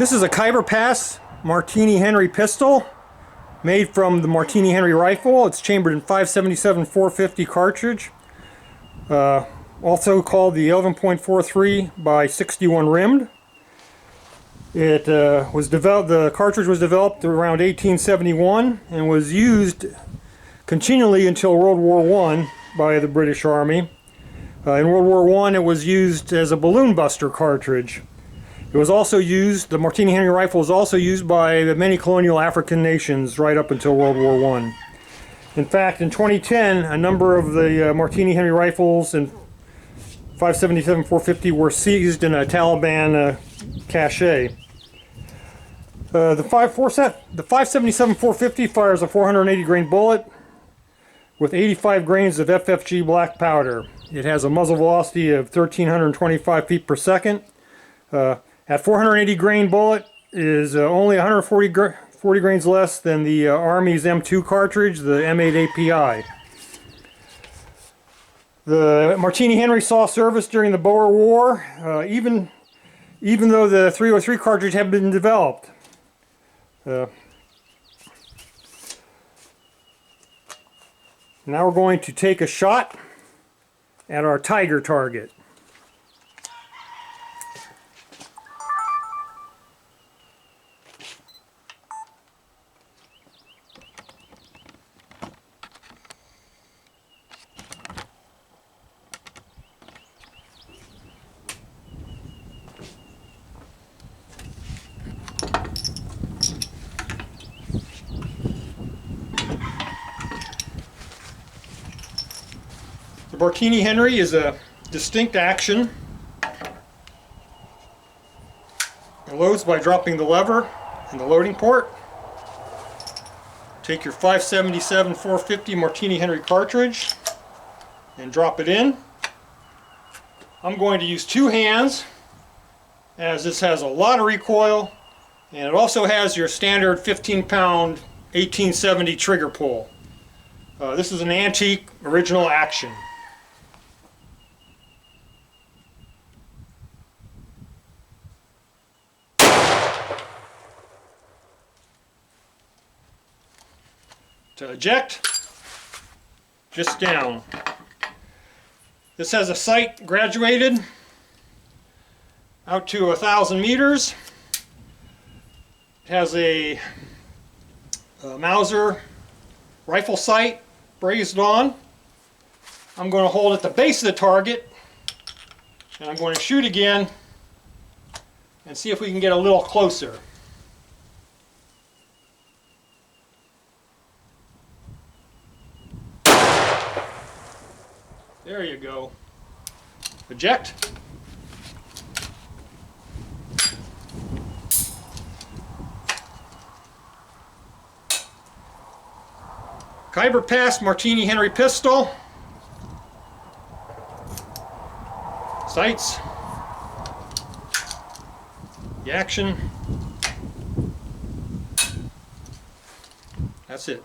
This is a Khyber Pass Martini-Henry pistol made from the Martini-Henry rifle. It's chambered in 5.77 cartridge, also called the 11.43 by 61 rimmed. It was developed. The cartridge was developed around 1871 and was used continually until World War I by the British Army. In World War I, it was used as a balloon buster cartridge. It was also used, the Martini-Henry rifle was also used by many colonial African nations right up until World War I. In fact, in 2010, a number of the Martini-Henry rifles and 5.77 were seized in a Taliban cache. The 5.77 fires a 480 grain bullet with 85 grains of FFG black powder. It has a muzzle velocity of 1,325 feet per second. At 480 grain bullet is only 140 grains less than the Army's M2 cartridge, the M8 API. The Martini-Henry saw service during the Boer War, even though the 303 cartridge had been developed. Now we're going to take a shot at our tiger target. The Martini-Henry is a distinct action. It loads by dropping the lever in the loading port. Take your 5.77 Martini-Henry cartridge and drop it in. I'm going to use two hands as this has a lot of recoil, and it also has your standard 15-pound 1870 trigger pull. This is an antique original action. To eject, just down. This has a sight graduated out to 1,000 meters. It has a Mauser rifle sight brazed on. I'm going to hold at the base of the target and I'm going to shoot again and see if we can get a little closer. There you go. Eject. Khyber Pass Martini-Henry pistol. Sights. The action. That's it.